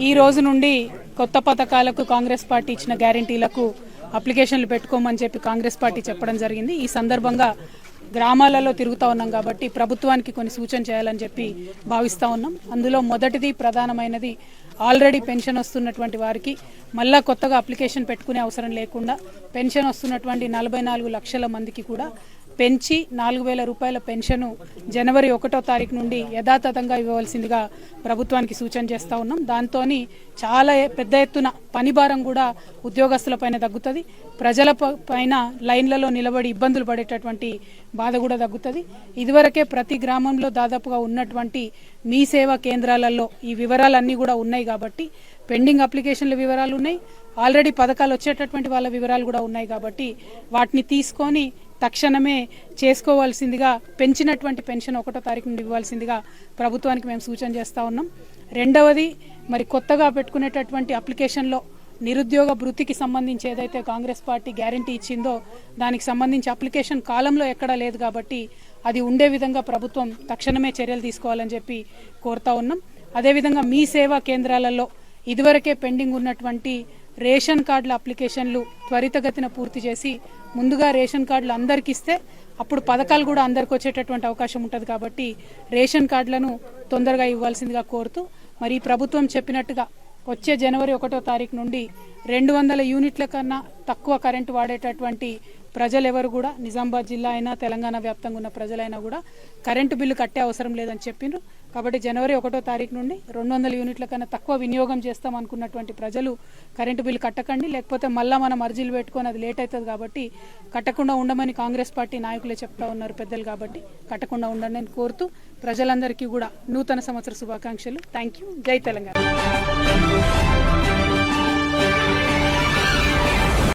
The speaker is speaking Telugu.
ఈ రోజు నుండి కొత్త పథకాలకు కాంగ్రెస్ పార్టీ ఇచ్చిన గ్యారెంటీలకు అప్లికేషన్లు పెట్టుకోమని చెప్పి కాంగ్రెస్ పార్టీ చెప్పడం జరిగింది। ఈ సందర్భంగా గ్రామాలలో తిరుగుతా ఉన్నాం కాబట్టి ప్రభుత్వానికి కొన్ని సూచన చేయాలని చెప్పి భావిస్తా ఉన్నాం। అందులో మొదటిది ప్రధానమైనది ఆల్రెడీ పెన్షన్ వస్తున్నటువంటి వారికి మళ్ళా కొత్తగా అప్లికేషన్ పెట్టుకునే అవసరం లేకుండా పెన్షన్ వస్తున్నటువంటి 44 లక్షల మందికి కూడా పెంచి 4000 రూపాయల పెన్షన్ జనవరి 1వ తారీఖు నుండి యథాతథంగా ఇవ్వవలసిందిగా ప్రభుత్వానికి సూచన చేస్తా ఉన్నాం। దాంతోని చాలా పెద్ద ఎత్తున పని భారం కూడా ఉద్యోగస్తులపైన తగ్గుతుంది, ప్రజల పైన లైన్లలో నిలబడి ఇబ్బందులు పడేటటువంటి బాధ కూడా తగ్గుతుంది। ఇదివరకే ప్రతి గ్రామంలో దాదాపుగా ఉన్నటువంటి మీ సేవా కేంద్రాలలో ఈ వివరాలన్నీ కూడా ఉన్నాయి కాబట్టి పెండింగ్ అప్లికేషన్ల వివరాలు ఉన్నాయి, ఆల్రెడీ పథకాలు వచ్చేటటువంటి వాళ్ళ వివరాలు కూడా ఉన్నాయి కాబట్టి వాటిని తీసుకొని తక్షణమే చేసుకోవాల్సిందిగా పెంచినటువంటి పెన్షన్ 1వ తారీఖు నుండి ఇవ్వాల్సిందిగా ప్రభుత్వానికి మేము సూచన చేస్తా ఉన్నాం। రెండవది మరి కొత్తగా పెట్టుకునేటటువంటి అప్లికేషన్లో నిరుద్యోగ భృతికి సంబంధించి ఏదైతే కాంగ్రెస్ పార్టీ గ్యారెంటీ ఇచ్చిందో దానికి సంబంధించి అప్లికేషన్ కాలంలో ఎక్కడా లేదు కాబట్టి అది ఉండే విధంగా ప్రభుత్వం తక్షణమే చర్యలు తీసుకోవాలని చెప్పి కోరుతా ఉన్నాం। అదేవిధంగా మీ సేవా కేంద్రాలలో ఇదివరకే పెండింగ్ ఉన్నటువంటి రేషన్ కార్డుల అప్లికేషన్లు త్వరితగతిన పూర్తి చేసి ముందుగా రేషన్ కార్డులు అందరికి ఇస్తే అప్పుడు పథకాలు కూడా అందరికి వచ్చేటటువంటి అవకాశం ఉంటుంది కాబట్టి రేషన్ కార్డులను తొందరగా ఇవ్వాల్సిందిగా కోరుతూ మరి ప్రభుత్వం చెప్పినట్టుగా వచ్చే జనవరి 1వ తారీఖు నుండి 200 యూనిట్ల కన్నా తక్కువ కరెంటు వాడేటటువంటి ప్రజలు ఎవరు కూడా నిజామాబాద్ జిల్లా అయినా తెలంగాణ వ్యాప్తంగా ఉన్న ప్రజలైనా కూడా కరెంటు బిల్లు కట్టే అవసరం లేదని చెప్పిండ్రు కాబట్టి జనవరి 1వ తారీఖు నుండి 200 యూనిట్ల కన్నా తక్కువ వినియోగం చేస్తాం అనుకున్నటువంటి ప్రజలు కరెంటు బిల్లు కట్టకండి, లేకపోతే మళ్ళీ మనం అర్జీలు పెట్టుకొని అది లేట్ అవుతుంది కాబట్టి కట్టకుండా ఉండమని కాంగ్రెస్ పార్టీ నాయకులే చెప్తా ఉన్నారు పెద్దలు కాబట్టి కట్టకుండా ఉండండి అని కోరుతూ ప్రజలందరికీ కూడా నూతన సంవత్సర శుభాకాంక్షలు। Thank you. జై తెలంగాణ।